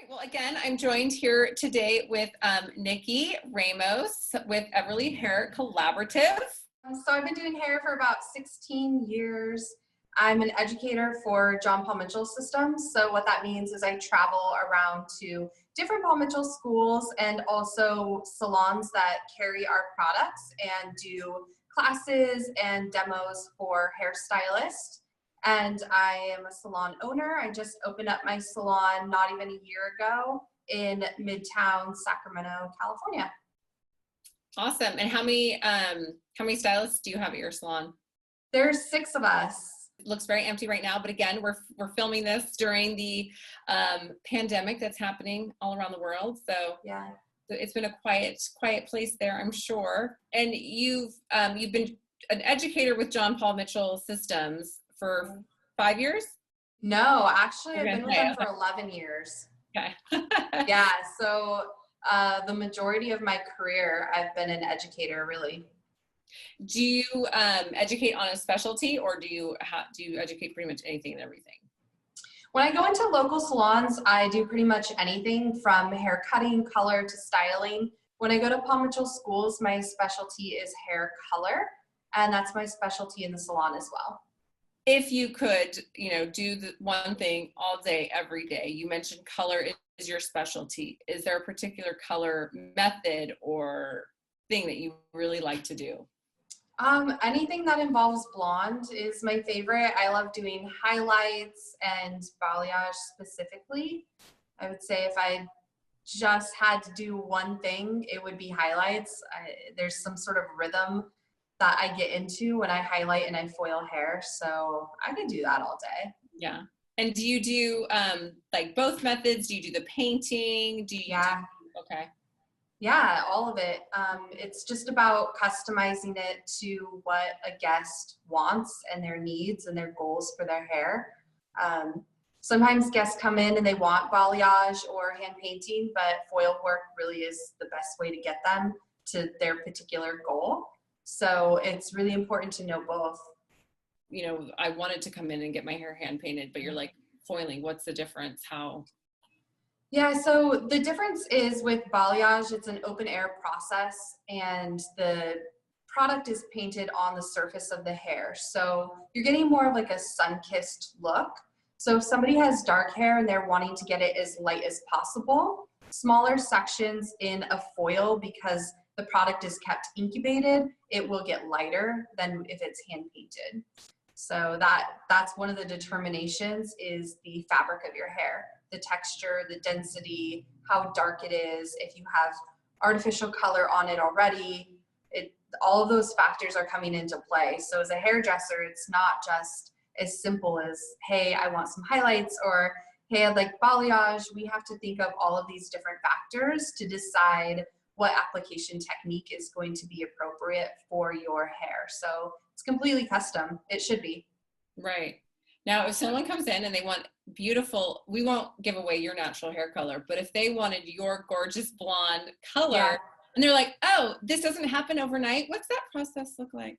Right, well, again, I'm joined here today with Nikki Ramos with Everly Hair Collaborative. So I've been doing hair for about 16 years. I'm an educator for John Paul Mitchell systems. So what that means is I travel around to different Paul Mitchell schools and also salons that carry our products and do classes and demos for hairstylists. And I am a salon owner. I just opened up my salon not even a year ago in Midtown, Sacramento, California. Awesome. And how many stylists do you have at your salon? There's 6 of us. It looks very empty right now, but again, we're filming this during the pandemic that's happening all around the world. So yeah, it's been a quiet place there, I'm sure. And you've been an educator with John Paul Mitchell Systems for 5 years? No, actually, I've been with them for 11 years. Okay. Yeah, so the majority of my career, I've been an educator, really. Do you educate on a specialty, or do you educate pretty much anything and everything? When I go into local salons, I do pretty much anything from hair cutting, color to styling. When I go to Paul Mitchell schools, my specialty is hair color, and that's my specialty in the salon as well. If you could, do the one thing all day, every day, you mentioned color is your specialty. Is there a particular color method or thing that you really like to do? Anything that involves blonde is my favorite. I love doing highlights and balayage specifically. I would say if I just had to do one thing, it would be highlights. There's some sort of rhythm that I get into when I highlight and I foil hair. So I could do that all day. Yeah. And do you do like both methods? Do you do the painting? Okay. Yeah, all of it. It's just about customizing it to what a guest wants and their needs and their goals for their hair. Sometimes guests come in and they want balayage or hand painting, but foil work really is the best way to get them to their particular goal. So it's really important to know both. I wanted to come in and get my hair hand painted, but you're like foiling. What's the difference? How? Yeah, so the difference is with balayage, it's an open air process and the product is painted on the surface of the hair. So you're getting more of like a sun-kissed look. So if somebody has dark hair and they're wanting to get it as light as possible, smaller sections in a foil, because the product is kept incubated, it will get lighter than if it's hand painted. So that's one of the determinations is the fabric of your hair, the texture, the density, how dark it is. If you have artificial color on it already, all of those factors are coming into play. So as a hairdresser, it's not just as simple as, hey, I want some highlights, or hey, I'd like balayage. We have to think of all of these different factors to decide what application technique is going to be appropriate for your hair. So it's completely custom. It should be. Right. Now, if someone comes in and they want beautiful, we won't give away your natural hair color, but if they wanted your gorgeous blonde color, and they're like, oh, this doesn't happen overnight, what's that process look like?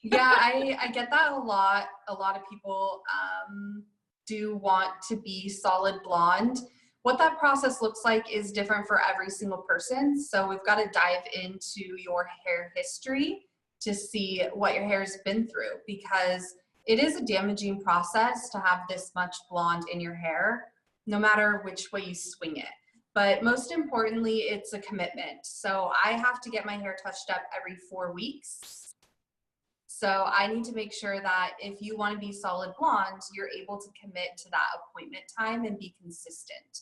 Yeah, I get that a lot. A lot of people do want to be solid blonde. What that process looks like is different for every single person. So we've got to dive into your hair history to see what your hair has been through, because it is a damaging process to have this much blonde in your hair, no matter which way you swing it. But most importantly, it's a commitment. So I have to get my hair touched up every 4 weeks. So I need to make sure that if you want to be solid blonde, you're able to commit to that appointment time and be consistent.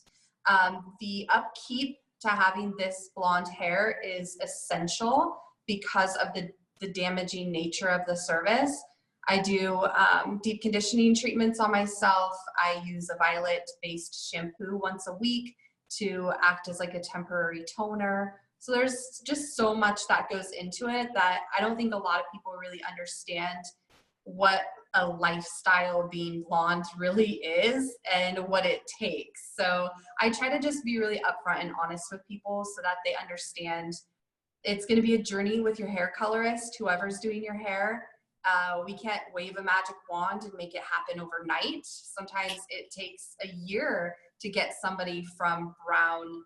The upkeep to having this blonde hair is essential because of the damaging nature of the service. I do deep conditioning treatments on myself. I use a violet-based shampoo once a week to act as like a temporary toner. So there's just so much that goes into it that I don't think a lot of people really understand what a lifestyle being blonde really is and what it takes. So I try to just be really upfront and honest with people so that they understand it's going to be a journey with your hair colorist, whoever's doing your hair. We can't wave a magic wand and make it happen overnight. Sometimes it takes a year to get somebody from brown.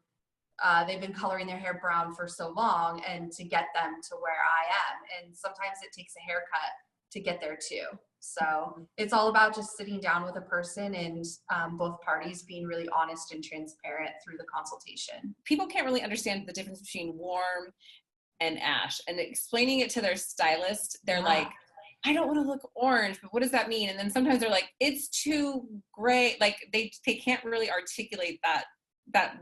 They've been coloring their hair brown for so long, and to get them to where I am. And sometimes it takes a haircut to get there too. So it's all about just sitting down with a person and both parties being really honest and transparent through the consultation. People can't really understand the difference between warm and ash, and explaining it to their stylist, they're like, I don't want to look orange, but what does that mean? And then sometimes they're like, it's too gray. Like they can't really articulate that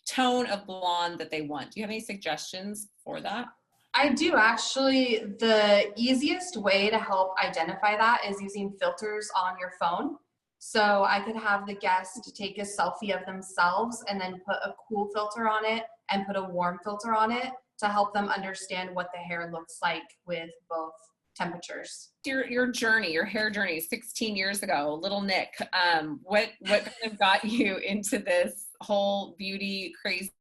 tone of blonde that they want. Do you have any suggestions for that? I do actually. The easiest way to help identify that is using filters on your phone. So I could have the guest take a selfie of themselves and then put a cool filter on it and put a warm filter on it to help them understand what the hair looks like with both temperatures. Your journey, your hair journey, 16 years ago, little Nick, what kind of got you into this whole beauty crazy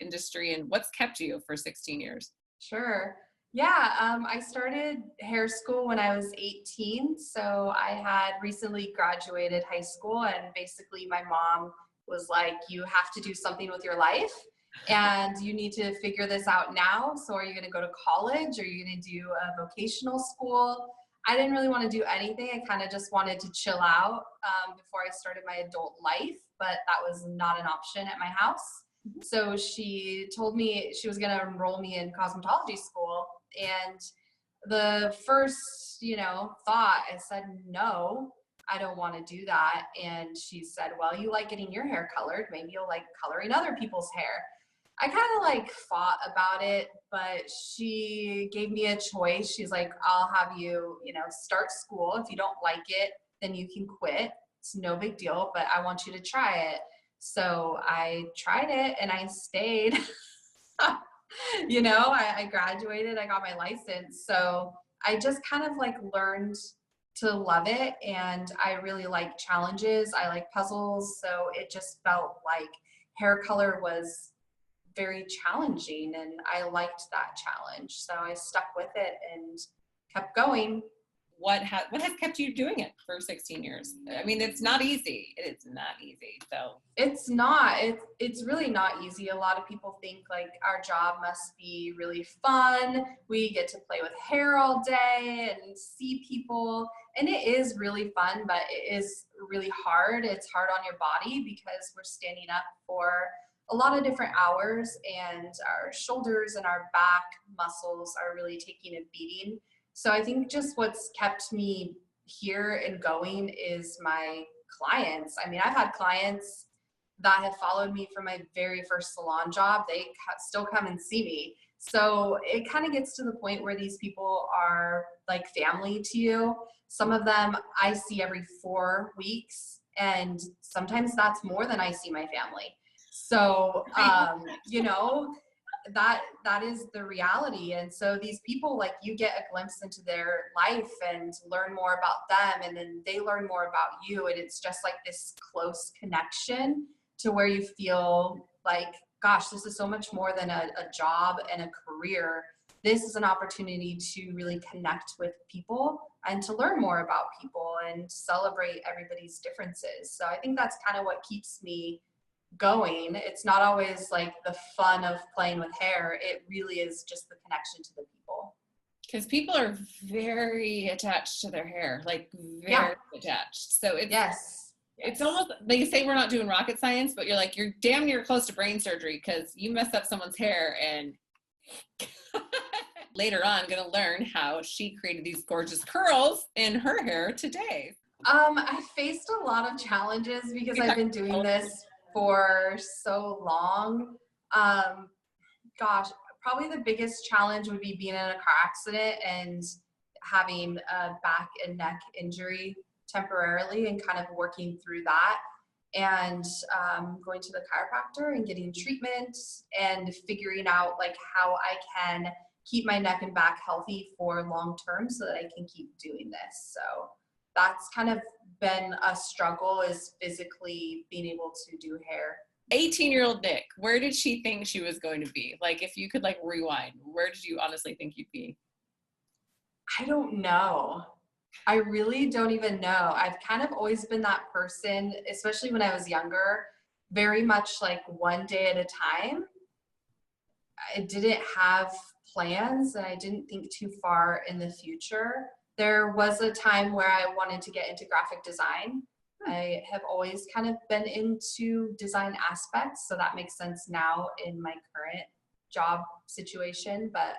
industry, and what's kept you for 16 years? Sure. Yeah, I started hair school when I was 18. So I had recently graduated high school, and basically my mom was like, you have to do something with your life and you need to figure this out now. So are you going to go to college, or are you going to do a vocational school? I didn't really want to do anything. I kind of just wanted to chill out before I started my adult life, but that was not an option at my house. So she told me she was going to enroll me in cosmetology school. And the first, thought, I said, no, I don't want to do that. And she said, well, you like getting your hair colored. Maybe you'll like coloring other people's hair. I kind of fought about it, but she gave me a choice. She's like, I'll have you, start school. If you don't like it, then you can quit. It's no big deal, but I want you to try it. So I tried it and I stayed. I graduated, I got my license. So I just kind of learned to love it. And I really like challenges. I like puzzles. So it just felt like hair color was very challenging, and I liked that challenge. So I stuck with it and kept going. What has kept you doing it for 16 years? I mean, it's not easy. It's not easy. So it's not. It's really not easy. A lot of people think our job must be really fun. We get to play with hair all day and see people, and it is really fun, but it is really hard. It's hard on your body because we're standing up for a lot of different hours, and our shoulders and our back muscles are really taking a beating. So I think just what's kept me here and going is my clients. I mean, I've had clients that have followed me from my very first salon job. They still come and see me. So it kind of gets to the point where these people are like family to you. Some of them I see every 4 weeks, and sometimes that's more than I see my family. So, that is the reality. And so these people, you get a glimpse into their life and learn more about them, and then they learn more about you. And it's just this close connection to where you feel gosh, this is so much more than a job and a career. This is an opportunity to really connect with people and to learn more about people and celebrate everybody's differences. So I think that's kind of what keeps me going. It's not always the fun of playing with hair. It really is just the connection to the people. Because people are very attached to their hair, very attached. So it's almost, they say we're not doing rocket science, but you're damn near close to brain surgery because you mess up someone's hair. And later on, I'm going to learn how she created these gorgeous curls in her hair today. I faced a lot of challenges because I've been doing this for so long. Gosh, probably the biggest challenge would be being in a car accident and having a back and neck injury temporarily, and kind of working through that, and going to the chiropractor and getting treatment and figuring out how I can keep my neck and back healthy for long term so that I can keep doing this. So that's kind of been a struggle, is physically being able to do hair. 18-year-old Nick, where did she think she was going to be? If you could rewind, where did you honestly think you'd be? I don't know. I really don't even know. I've kind of always been that person, especially when I was younger, very much like one day at a time. I didn't have plans and I didn't think too far in the future. There was a time where I wanted to get into graphic design. I have always kind of been into design aspects, so that makes sense now in my current job situation, but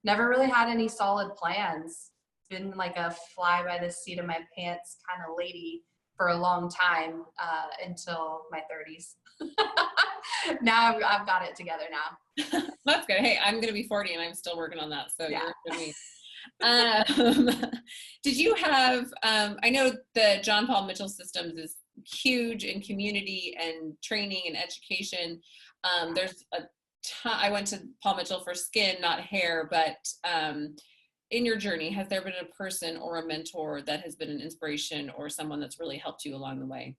never really had any solid plans. Been like a fly by the seat of my pants kind of lady for a long time until my 30s. Now I've got it together now. That's good. Hey, I'm going to be 40 and I'm still working on that. So Yeah. you're with me. Um, did you have, I know the John Paul Mitchell Systems is huge in community and training and education. There's a ton, I went to Paul Mitchell for skin, not hair, but in your journey, has there been a person or a mentor that has been an inspiration or someone that's really helped you along the way?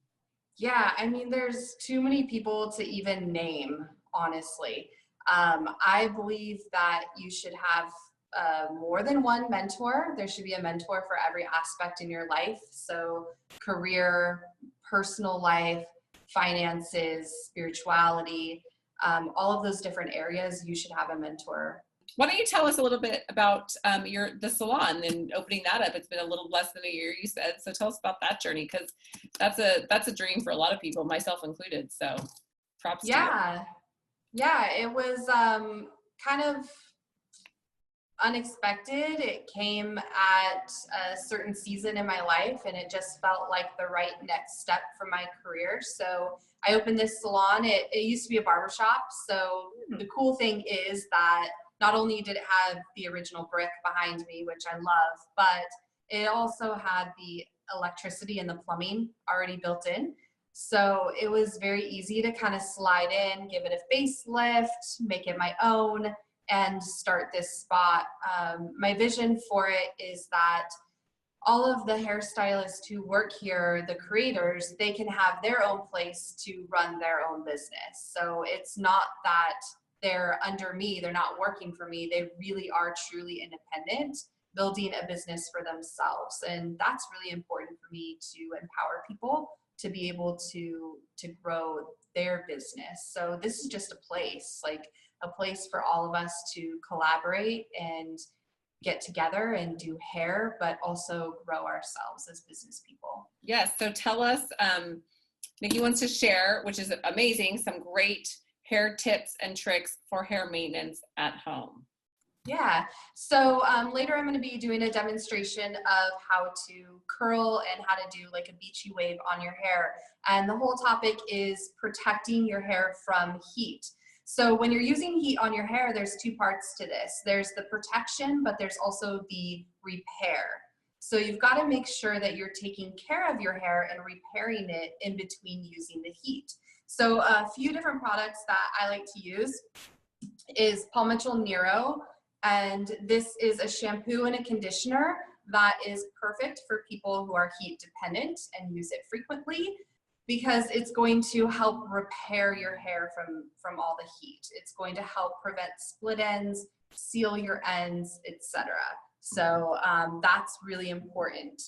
Yeah, I mean, there's too many people to even name, honestly. I believe that you should have more than one mentor. There should be a mentor for every aspect in your life. So career, personal life, finances, spirituality, all of those different areas, you should have a mentor. Why don't you tell us a little bit about the salon and opening that up? It's been a little less than a year, you said. So tell us about that journey, because that's a dream for a lot of people, myself included. So props to you. Yeah, it was kind of unexpected. It came at a certain season in my life, and it just felt like the right next step for my career. So I opened this salon. It used to be a barbershop. So the cool thing is that not only did it have the original brick behind me, which I love, but it also had the electricity and the plumbing already built in. So it was very easy to kind of slide in, give it a facelift, make it my own, and start this spot. My vision for it is that all of the hairstylists who work here, the creators, they can have their own place to run their own business. So it's not that they're under me, they're not working for me, they really are truly independent, building a business for themselves. And that's really important for me to empower people to be able to grow their business. So this is just a place, like a place for all of us to collaborate and get together and do hair, but also grow ourselves as business people. Yes, so tell us, Nikki wants to share, which is amazing, some great hair tips and tricks for hair maintenance at home. Yeah, so later I'm going to be doing a demonstration of how to curl and how to do like a beachy wave on your hair. And the whole topic is protecting your hair from heat. So when you're using heat on your hair, there's two parts to this. There's the protection, but there's also the repair. So you've got to make sure that you're taking care of your hair and repairing it in between using the heat. So a few different products that I like to use is Paul Mitchell Nero. And this is a shampoo and a conditioner that is perfect for people who are heat dependent and use it frequently, because it's going to help repair your hair from all the heat. It's going to help prevent split ends, seal your ends, etc. So that's really important.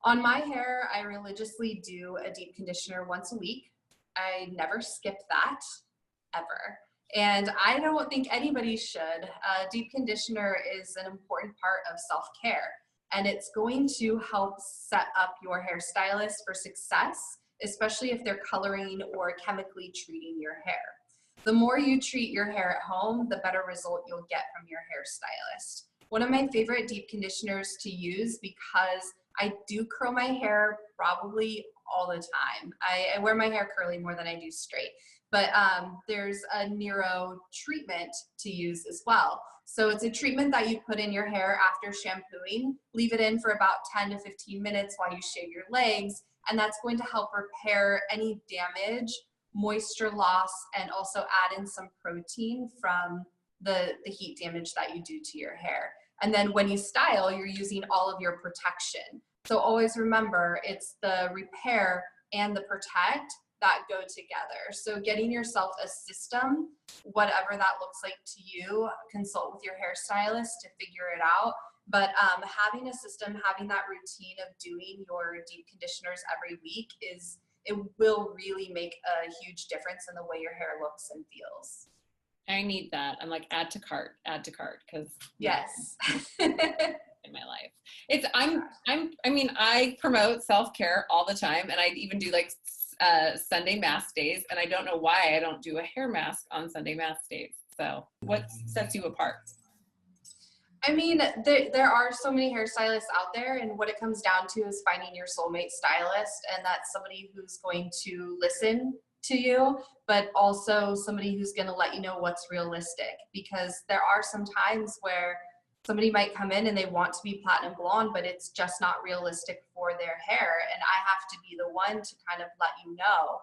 On my hair, I religiously do a deep conditioner once a week. I never skip that, ever. And I don't think anybody should. Deep conditioner is an important part of self-care, and it's going to help set up your hairstylist for success, especially if they're coloring or chemically treating your hair. The more you treat your hair at home, the better result you'll get from your hairstylist. One of my favorite deep conditioners to use, because I do curl my hair probably all the time. I wear my hair curly more than I do straight. But there's a Nero treatment to use as well. So it's a treatment that you put in your hair after shampooing, leave it in for about 10 to 15 minutes while you shave your legs, and that's going to help repair any damage, moisture loss, and also add in some protein from the heat damage that you do to your hair. And then when you style, you're using all of your protection. So always remember, it's the repair and the protect that go together. So getting yourself a system, whatever that looks like to you, consult with your hairstylist to figure it out. But having a system, having that routine of doing your deep conditioners every week it will really make a huge difference in the way your hair looks and feels. I need that. I'm like, add to cart, because yes. in my life. I promote self-care all the time, and I even do like Sunday mask days, and I don't know why I don't do a hair mask on Sunday mask days. So what sets you apart? I mean, there are so many hairstylists out there, and what it comes down to is finding your soulmate stylist, and that's somebody who's going to listen to you, but also somebody who's going to let you know what's realistic, because there are some times where somebody might come in and they want to be platinum blonde, but it's just not realistic for their hair, and I have to be the one to kind of let you know.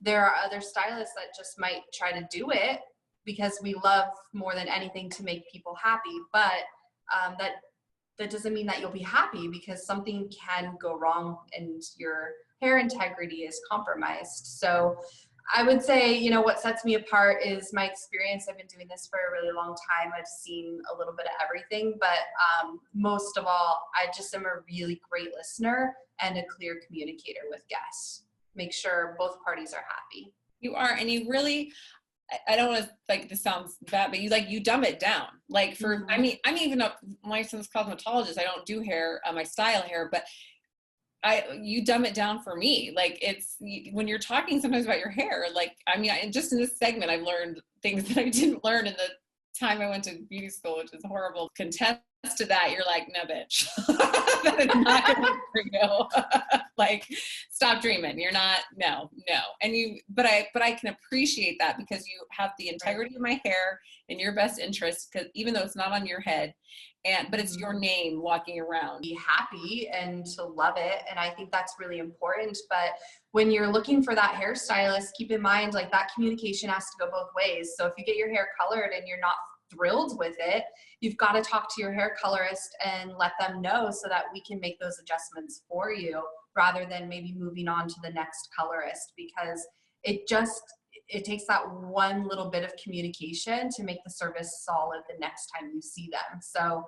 There are other stylists that just might try to do it because we love more than anything to make people happy, but that doesn't mean that you'll be happy, because something can go wrong and your hair integrity is compromised. So I would say, you know, what sets me apart is my experience. I've been doing this for a really long time. I've seen a little bit of everything, but most of all, I just am a really great listener and a clear communicator with guests. Make sure both parties are happy. You are, and you really, I don't want to, like, this sounds bad, but you dumb it down. Like for, I'm even a licensed cosmetologist. I don't do hair, I style hair, but you dumb it down for me. Like when you're talking sometimes about your hair, like, just in this segment, I've learned things that I didn't learn in the time I went to beauty school, which is horrible. Contest to that, you're like, no, bitch, that is not going to work for you. Like, stop dreaming. You're not, no. And but I can appreciate that, because you have the integrity of my hair in your best interest, because even though it's not on your head, but it's your name walking around. Be happy and to love it. And I think that's really important. But when you're looking for that hairstylist, keep in mind, like, that communication has to go both ways. So if you get your hair colored and you're not thrilled with it, you've got to talk to your hair colorist and let them know, so that we can make those adjustments for you, rather than maybe moving on to the next colorist, because it takes that one little bit of communication to make the service solid the next time you see them. So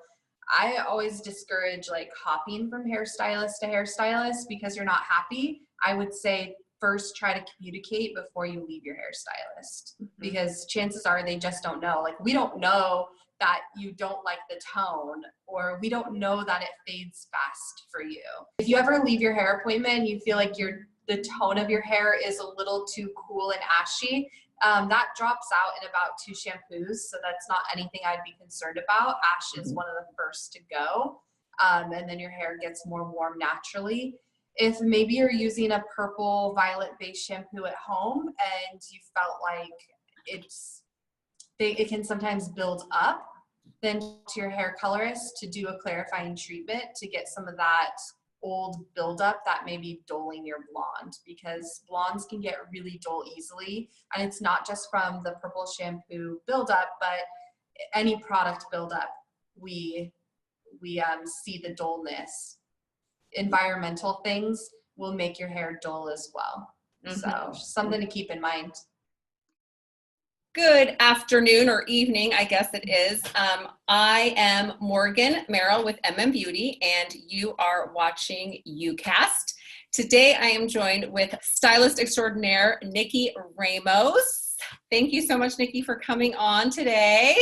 I always discourage, like, hopping from hairstylist to hairstylist because you're not happy. I would say first try to communicate before you leave your hairstylist, because chances are they just don't know. Like, we don't know that you don't like the tone, or we don't know that it fades fast for you. If you ever leave your hair appointment and you feel like the tone of your hair is a little too cool and ashy, that drops out in about 2 shampoos. So that's not anything I'd be concerned about. Ash is one of the first to go. And then your hair gets more warm naturally. If maybe you're using a purple violet base shampoo at home and you felt like it can sometimes build up, then to your hair colorist to do a clarifying treatment to get some of that old buildup that may be dulling your blonde, because blondes can get really dull easily. And it's not just from the purple shampoo buildup, but any product buildup, we see the dullness. Environmental things will make your hair dull as well. So something to keep in mind. Good afternoon, or evening, I guess it is. I am Morgan Merrill with Beauty, and you are watching YouCast. Today I am joined with stylist extraordinaire Nikki Ramos. Thank you so much, Nikki, for coming on today.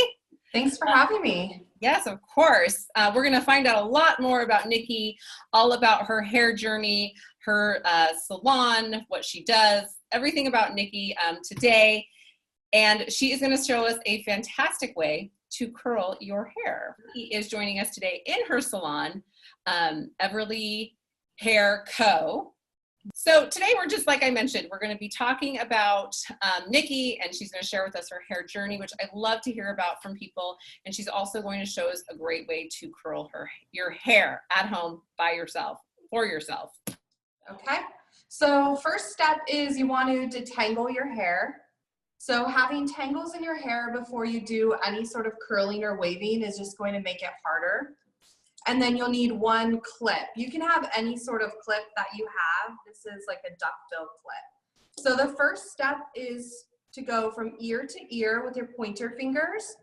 Thanks for having me. Yes, of course. We're going to find out a lot more about Nikki, all about her hair journey, her salon, what she does, everything about Nikki today. And she is going to show us a fantastic way to curl your hair. She is joining us today in her salon, Everly Hair Co. So today we're just, like I mentioned, we're going to be talking about Nikki, and she's going to share with us her hair journey, which I love to hear about from people. And she's also going to show us a great way to curl your hair at home by yourself, for yourself. Okay. So first step is you want to detangle your hair. So having tangles in your hair before you do any sort of curling or waving is just going to make it harder. And then you'll need 1 clip. You can have any sort of clip that you have. This is like a duckbill clip. So the first step is to go from ear to ear with your pointer fingers,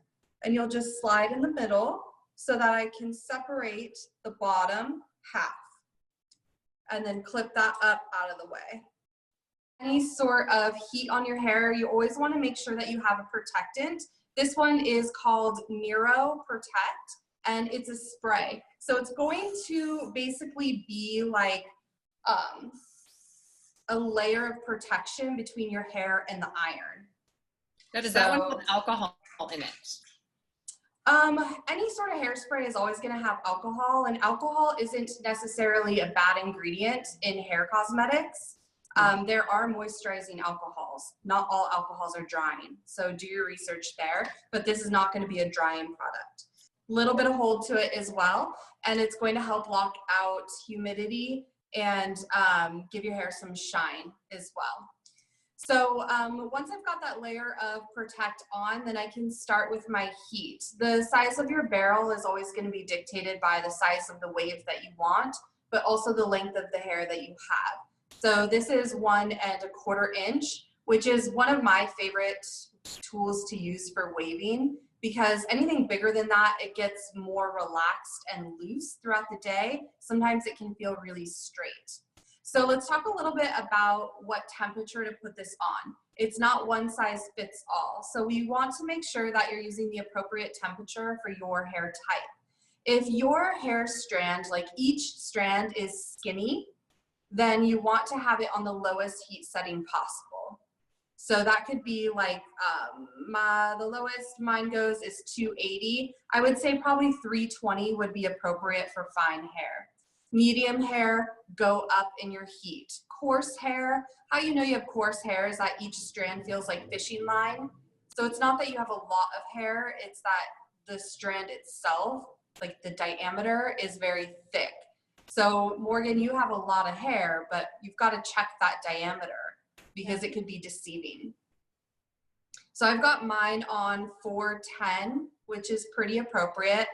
and you'll just slide in the middle. so that I can separate the bottom half and then clip that up out of the way. Any sort of heat on your hair, you always want to make sure that you have a protectant. This one is called Merrill Protect, and it's a spray. So it's going to basically be like a layer of protection between your hair and the iron. Now, does that one have alcohol in it? Any sort of hairspray is always going to have alcohol, and alcohol isn't necessarily a bad ingredient in hair cosmetics. There are moisturizing alcohols. Not all alcohols are drying, so do your research there, but this is not going to be a drying product. Little bit of hold to it as well, and it's going to help block out humidity and give your hair some shine as well. So once I've got that layer of protect on, then I can start with my heat. The size of your barrel is always going to be dictated by the size of the wave that you want, but also the length of the hair that you have. So this is 1¼ inch, which is one of my favorite tools to use for waving, because anything bigger than that, it gets more relaxed and loose throughout the day. Sometimes it can feel really straight. So let's talk a little bit about what temperature to put this on. It's not one size fits all. So we want to make sure that you're using the appropriate temperature for your hair type. If your hair strand, like each strand is skinny, then you want to have it on the lowest heat setting possible. So that could be like, the lowest mine goes is 280. I would say probably 320 would be appropriate for fine hair. Medium hair, go up in your heat. Coarse hair, how you know you have coarse hair is that each strand feels like fishing line. So it's not that you have a lot of hair, it's that the strand itself, like the diameter, is very thick. So Morgan, you have a lot of hair, but you've got to check that diameter because it could be deceiving. So I've got mine on 410, which is pretty appropriate.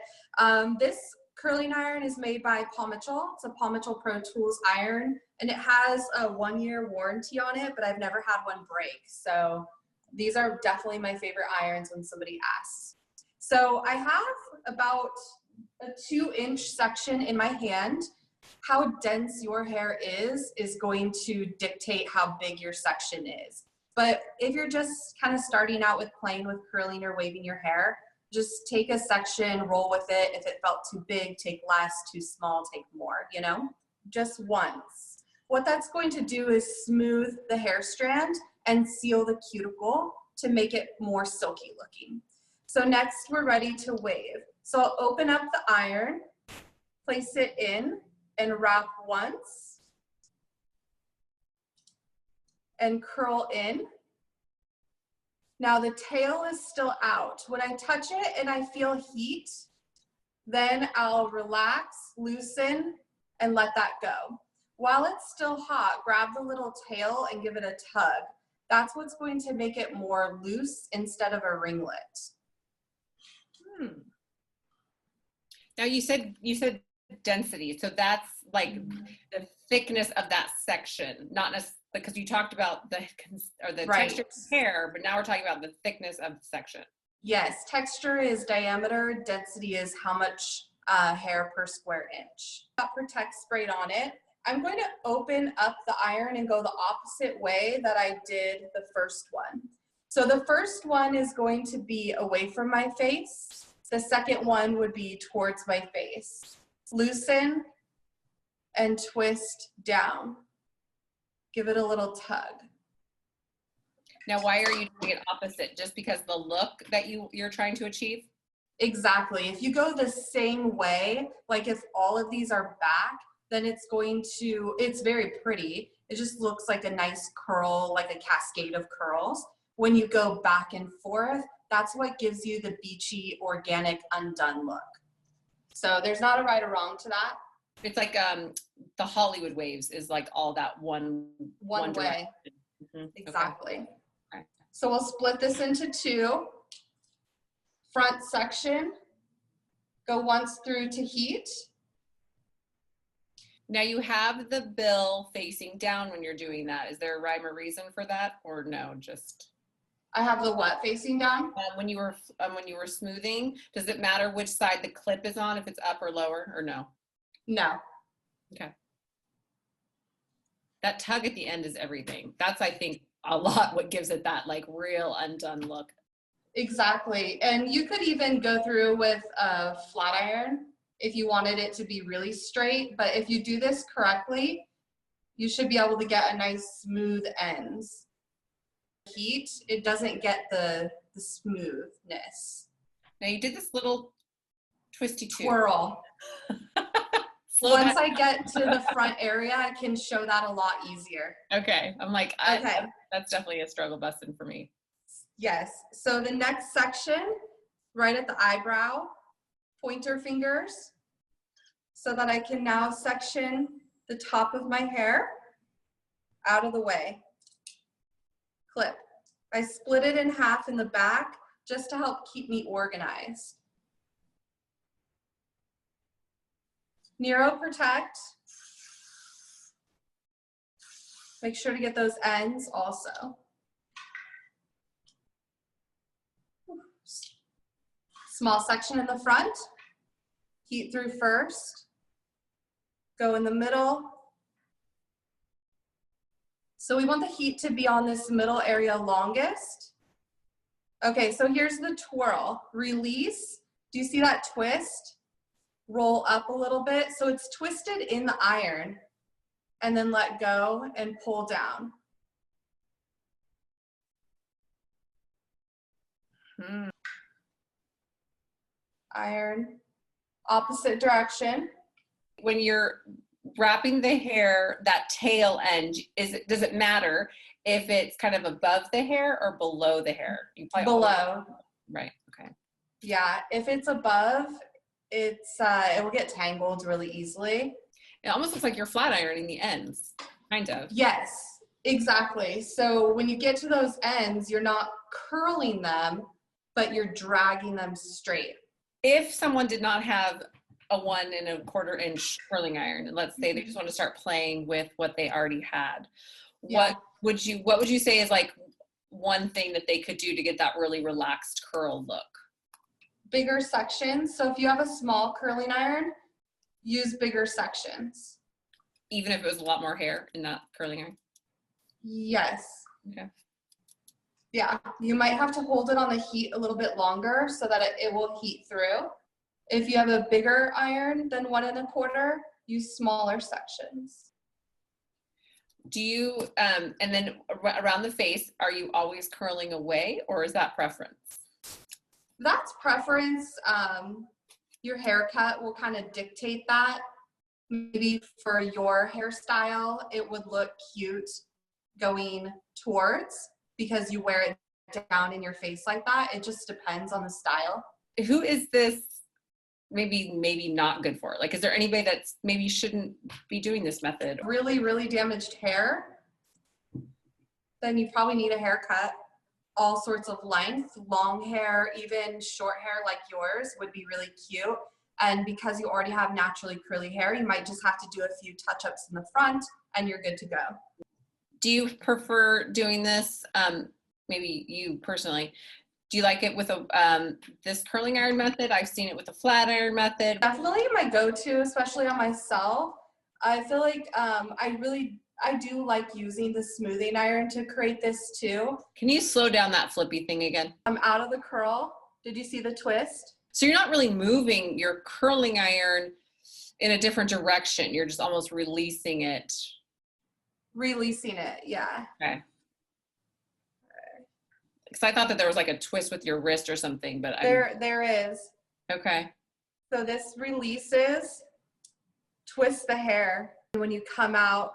This curling iron is made by Paul Mitchell. It's a Paul Mitchell Pro Tools iron, and it has a 1-year warranty on it, but I've never had one break. So these are definitely my favorite irons when somebody asks. So I have about a 2-inch section in my hand. How dense your hair is going to dictate how big your section is. But if you're just kind of starting out with playing with curling or waving your hair, just take a section, roll with it. If it felt too big, take less, too small, take more, you know, just once. What that's going to do is smooth the hair strand and seal the cuticle to make it more silky looking. So next we're ready to wave. So I'll open up the iron, place it in and wrap once and curl in. Now the tail is still out. When I touch it and I feel heat, then I'll relax, loosen, and let that go. While it's still hot, grab the little tail and give it a tug. That's what's going to make it more loose instead of a ringlet. Now you said density, so that's like the thickness of that section, not necessarily, because you talked about the texture of hair, but now we're talking about the thickness of the section. Yes, texture is diameter, density is how much hair per square inch. Got Protect sprayed on it. I'm going to open up the iron and go the opposite way that I did the first one. So the first one is going to be away from my face. The second one would be towards my face. Loosen and twist down. Give it a little tug. Now, why are you doing it opposite? Just because the look that you're trying to achieve? Exactly. If you go the same way, like if all of these are back, then it's very pretty. It just looks like a nice curl, like a cascade of curls. When you go back and forth, that's what gives you the beachy, organic, undone look. So there's not a right or wrong to that. It's like the Hollywood waves is like all that one way. Mm-hmm. Exactly. Okay. So we'll split this into two. Front section, go once through to heat. Now you have the bill facing down when you're doing that. Is there a rhyme or reason for that, or no, just? I have the what facing down? When you were smoothing, does it matter which side the clip is on, if it's up or lower, or no? No. Okay. That tug at the end is everything. That's, I think, a lot what gives it that like real undone look. Exactly. And you could even go through with a flat iron if you wanted it to be really straight. But if you do this correctly, you should be able to get a nice smooth ends. Heat, it doesn't get the smoothness. Now you did this little twisty twirl. Once I get to the front area, I can show that a lot easier. Okay. I'm like, okay. That's definitely a struggle busting for me. Yes. So the next section, right at the eyebrow, pointer fingers, so that I can now section the top of my hair out of the way. Clip. I split it in half in the back just to help keep me organized. Nero protect. Make sure to get those ends also. Small section in the front. Heat through first. Go in the middle. So we want the heat to be on this middle area longest. Okay, so here's the twirl. Release. Do you see that twist? Roll up a little bit. So it's twisted in the iron. And then let go and pull down. Iron. Opposite direction. When you're wrapping the hair, that tail end, does it matter if it's kind of above the hair or below the hair? Below. Right, okay. Yeah, if it's above, it will get tangled really easily. It almost looks like you're flat ironing the ends, kind of. Yes, exactly. So when you get to those ends, you're not curling them, but you're dragging them straight. If someone did not have a 1 1/4 inch curling iron, and let's say they just want to start playing with what they already had, what would you say is like one thing that they could do to get that really relaxed curl look? Bigger sections. So if you have a small curling iron, use bigger sections. Even if it was a lot more hair in that curling iron? Yes. Okay. Yeah, you might have to hold it on the heat a little bit longer so that it will heat through. If you have a bigger iron than 1 1/4, use smaller sections. Do you, and then around the face, are you always curling away, or is that preference? That's preference. Your haircut will kind of dictate that. Maybe for your hairstyle, it would look cute going towards because you wear it down in your face like that. It just depends on the style. Who is this maybe not good for? Like, is there anybody that's maybe shouldn't be doing this method? Really, really damaged hair, then you probably need a haircut. All sorts of length, long hair, even short hair like yours would be really cute. And because you already have naturally curly hair, you might just have to do a few touch-ups in the front and you're good to go. Do you prefer doing this, maybe you personally, do you like it with this curling iron method? I've seen it with the flat iron method. Definitely my go-to, especially on myself. I feel like I do like using the smoothing iron to create this too. Can you slow down that flippy thing again? I'm out of the curl. Did you see the twist? So you're not really moving your curling iron in a different direction. You're just almost releasing it. Releasing it, yeah. Okay. Because I thought that there was like a twist with your wrist or something, but there is. Okay. So this releases, twist the hair. When you come out,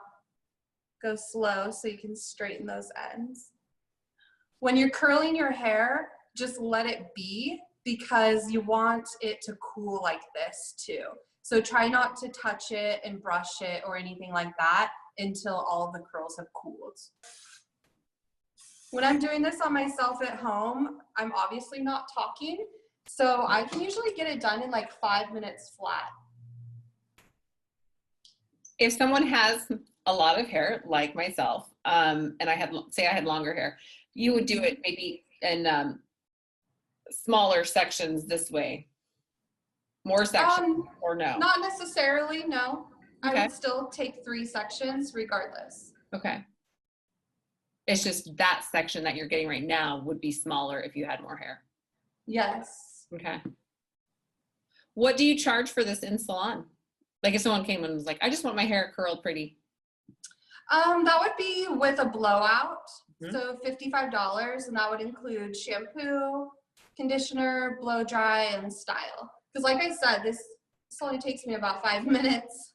go slow so you can straighten those ends. When you're curling your hair, just let it be because you want it to cool like this too. So try not to touch it and brush it or anything like that until all of the curls have cooled. When I'm doing this on myself at home, I'm obviously not talking, so I can usually get it done in like 5 minutes flat. If someone has a lot of hair, like myself, and I had, say I had longer hair, you would do it maybe in smaller sections this way, more sections, or no? Not necessarily, no. I Okay. would still take 3 sections regardless. Okay. It's just that section that you're getting right now would be smaller if you had more hair. Yes. Okay. What do you charge for this in salon? Like if someone came and was like, I just want my hair curled pretty. That would be with a blowout. Mhm. So $55, and that would include shampoo, conditioner, blow dry, and style. Because like I said, this only takes me about 5 minutes.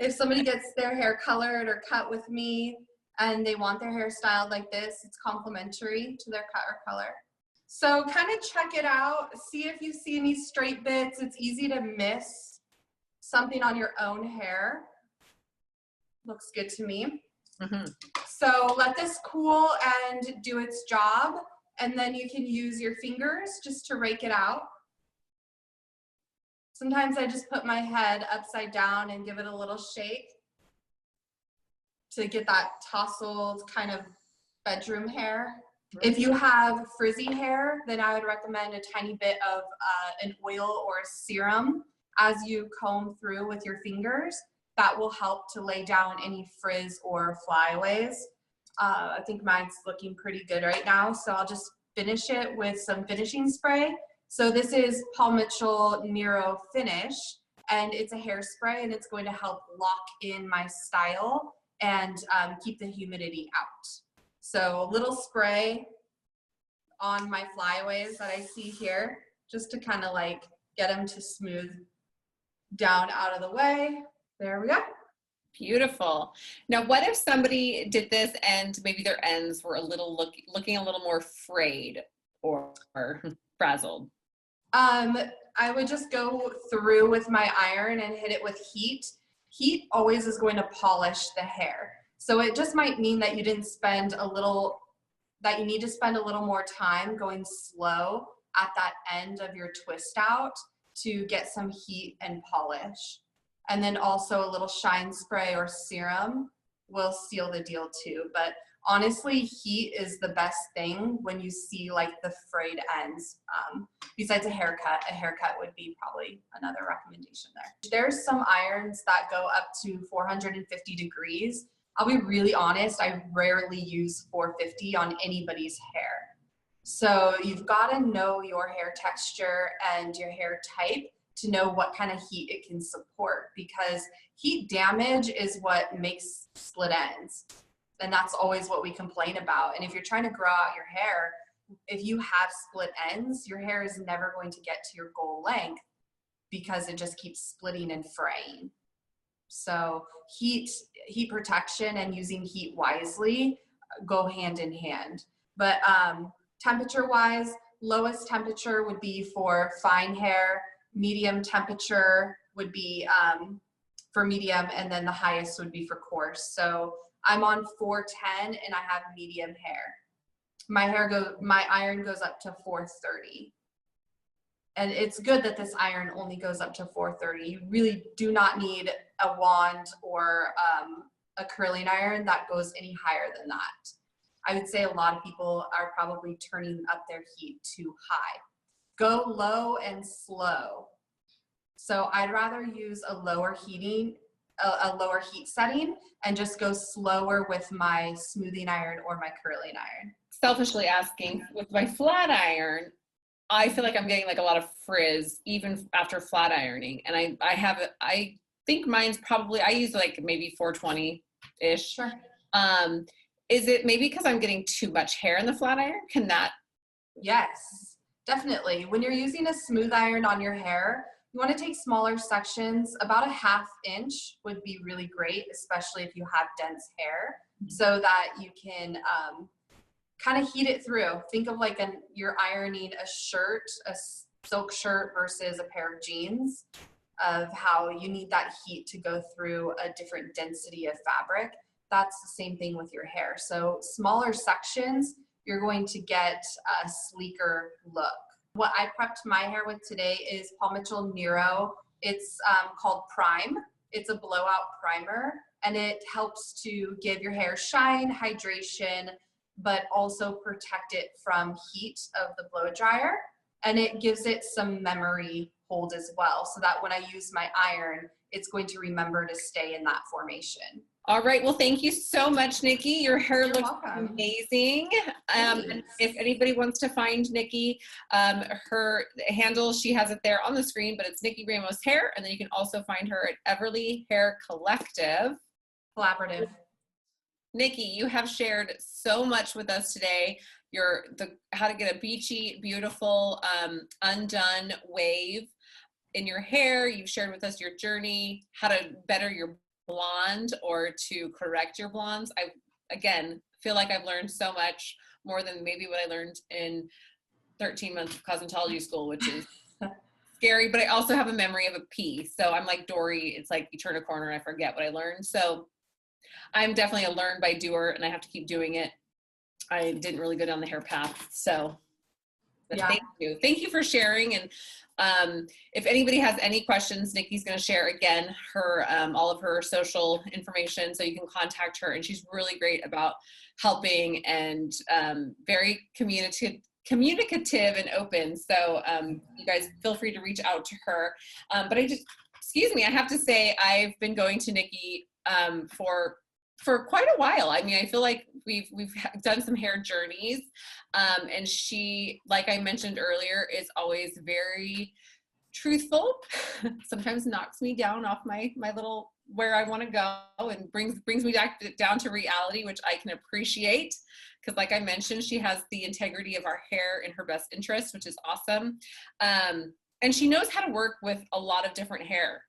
If somebody gets their hair colored or cut with me and they want their hair styled like this, it's complimentary to their cut or color. So kind of check it out. See if you see any straight bits. It's easy to miss something on your own hair. Looks good to me. Mm-hmm. So let this cool and do its job. And then you can use your fingers just to rake it out. Sometimes I just put my head upside down and give it a little shake to get that tousled kind of bedroom hair. If you have frizzy hair, then I would recommend a tiny bit of an oil or a serum as you comb through with your fingers. That will help to lay down any frizz or flyaways. I think mine's looking pretty good right now, so I'll just finish it with some finishing spray. So this is Paul Mitchell Nero Finish, and it's a hairspray, and it's going to help lock in my style and keep the humidity out. So a little spray on my flyaways that I see here, just to kind of like get them to smooth down out of the way. There we go. Beautiful. Now, what if somebody did this and maybe their ends were a little looking a little more frayed or frazzled? I would just go through with my iron and hit it with heat. Heat always is going to polish the hair. So it just might mean that you didn't spend that you need to spend a little more time going slow at that end of your twist out to get some heat and polish. And then also a little shine spray or serum will seal the deal too. But honestly, heat is the best thing when you see like the frayed ends. Besides a haircut would be probably another recommendation there. There's some irons that go up to 450 degrees. I'll be really honest, I rarely use 450 on anybody's hair. So you've got to know your hair texture and your hair type to know what kind of heat it can support, because heat damage is what makes split ends. And that's always what we complain about. And if you're trying to grow out your hair, if you have split ends, your hair is never going to get to your goal length because it just keeps splitting and fraying. So heat protection and using heat wisely go hand in hand. But temperature wise, lowest temperature would be for fine hair, medium temperature would be for medium, and then the highest would be for coarse. So I'm on 410 and I have medium hair. My iron goes up to 430. And it's good that this iron only goes up to 430. You really do not need a wand or a curling iron that goes any higher than that. I would say a lot of people are probably turning up their heat too high. Go low and slow. So I'd rather use a lower heat setting and just go slower with my smoothing iron or my curling iron. Selfishly asking, with my flat iron, I feel like I'm getting like a lot of frizz even after flat ironing. And I think mine's probably, I use like maybe 420-ish. Sure. Is it maybe because I'm getting too much hair in the flat iron? Can that? Yes, definitely. When you're using a smooth iron on your hair, you want to take smaller sections. About a 1/2 inch would be really great, especially if you have dense hair, so that you can kind of heat it through. Think of like you're ironing a shirt, a silk shirt versus a pair of jeans, of how you need that heat to go through a different density of fabric. That's the same thing with your hair. So smaller sections, you're going to get a sleeker look. What I prepped my hair with today is Paul Mitchell Nero. It's called Prime. It's a blowout primer, and it helps to give your hair shine, hydration, but also protect it from heat of the blow dryer. And it gives it some memory hold as well, so that when I use my iron, it's going to remember to stay in that formation. All right. Well, thank you so much, Nikki. Your hair You're looks welcome. amazing. And if anybody wants to find Nikki, her handle, she has it there on the screen, but it's Nikki Ramos Hair. And then you can also find her at Everly Hair Collaborative. Nikki, you have shared so much with us today. How to get a beachy, beautiful, undone wave in your hair. You've shared with us your journey, how to better your blonde or to correct your blondes. I, again, feel like I've learned so much more than maybe what I learned in 13 months of cosmetology school, which is scary, but I also have a memory of a pea. So I'm like Dory. It's like you turn a corner and I forget what I learned. So I'm definitely a learn by doer, and I have to keep doing it. I didn't really go down the hair path. So Yeah. Thank you. Thank you for sharing. And if anybody has any questions, Nikki's going to share again her all of her social information, so you can contact her. And she's really great about helping and very communicative and open. So you guys feel free to reach out to her. But excuse me, I have to say I've been going to Nikki for quite a while. I mean, I feel like we've done some hair journeys, and she, like I mentioned earlier, is always very truthful. Sometimes knocks me down off my little where I want to go, and brings me back down to reality, which I can appreciate, because like I mentioned, she has the integrity of our hair in her best interest, which is awesome. And she knows how to work with a lot of different hair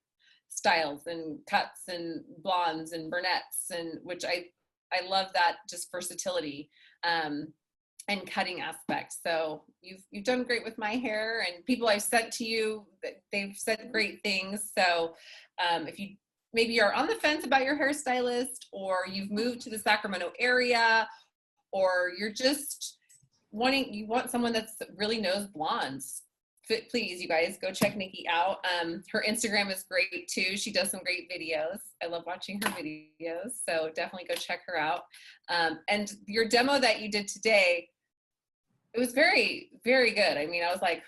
styles and cuts and blondes and brunettes, and which I love that, just versatility and cutting aspects. So you've done great with my hair, and people I've sent to you, they've said great things. So if you maybe are on the fence about your hairstylist, or you've moved to the Sacramento area, or you're just you want someone that really knows blondes, please, you guys, go check Nikki out. Her Instagram is great too. She does some great videos. I love watching her videos, so definitely go check her out. And your demo that you did today, it was very, very good. I mean, I was like,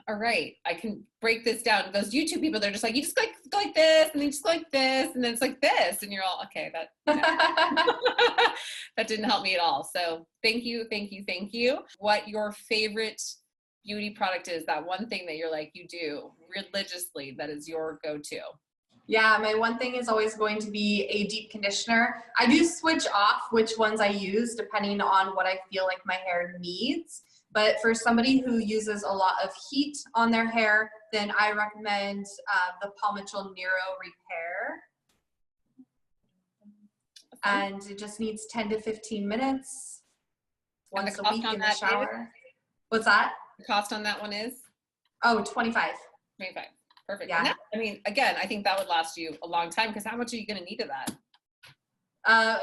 all right, I can break this down. Those YouTube people, they're just like, you just go like this, and then just go like this, and then it's like this, and you're all, okay, that didn't help me at all. So thank you, thank you, thank you. What your favorite beauty product is, that one thing that you're like, you do religiously, that is your go-to? Yeah, my one thing is always going to be a deep conditioner. I do switch off which ones I use depending on what I feel like my hair needs. But for somebody who uses a lot of heat on their hair, then I recommend the Paul Mitchell Neuro Repair. And it just needs 10 to 15 minutes once a week in the shower. What's that? The cost on that one is? Oh, 25. 25. Perfect. Yeah. And I mean, again, I think that would last you a long time, because how much are you going to need of that?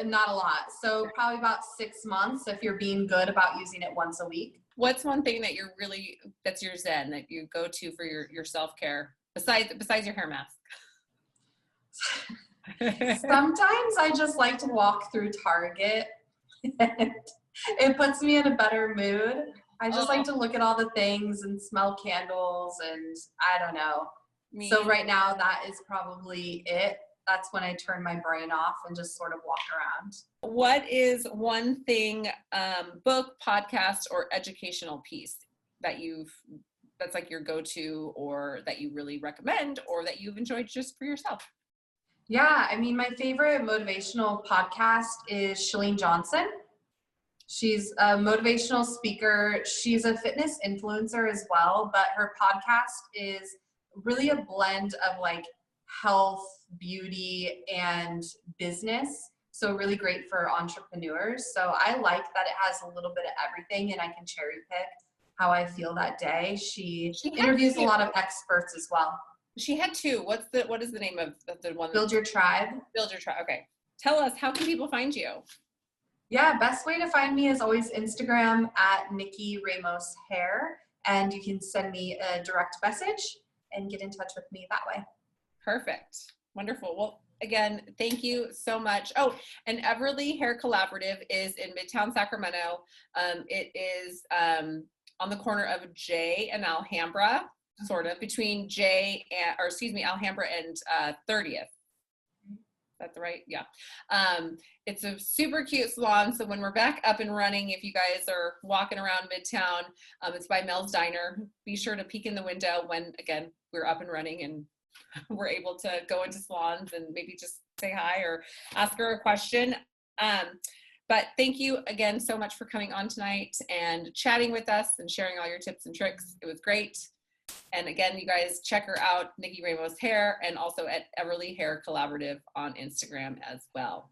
Not a lot. So probably about 6 months if you're being good about using it once a week. What's one thing that that's your zen, that you go to for your self-care besides your hair mask? Sometimes I just like to walk through Target. It puts me in a better mood. I just like to look at all the things and smell candles, and I don't know. So right now that is probably it. That's when I turn my brain off and just sort of walk around. What is one thing, book, podcast, or educational piece that's like your go-to, or that you really recommend, or that you've enjoyed just for yourself? Yeah, I mean, my favorite motivational podcast is Chalene Johnson. She's a motivational speaker. She's a fitness influencer as well, but her podcast is really a blend of like health, beauty, and business. So really great for entrepreneurs. So I like that it has a little bit of everything, and I can cherry pick how I feel that day. She interviews a lot of experts as well. She had two. What is the name of the one? Build Your Tribe. Build Your Tribe. Okay. Tell us, how can people find you? Yeah, best way to find me is always Instagram at Nikki Ramos Hair, and you can send me a direct message and get in touch with me that way. Perfect. Wonderful. Well, again, thank you so much. Oh, and Everly Hair Collaborative is in Midtown Sacramento. It is on the corner of J and Alhambra, sort of between Alhambra and 30th. That's right. Yeah. It's a super cute salon. So when we're back up and running, if you guys are walking around Midtown, it's by Mel's Diner. Be sure to peek in the window when, again, we're up and running and we're able to go into salons and maybe just say hi or ask her a question. But thank you again so much for coming on tonight and chatting with us and sharing all your tips and tricks. It was great. And again, you guys check her out, Nikki Ramos Hair, and also at Everly Hair Collaborative on Instagram as well.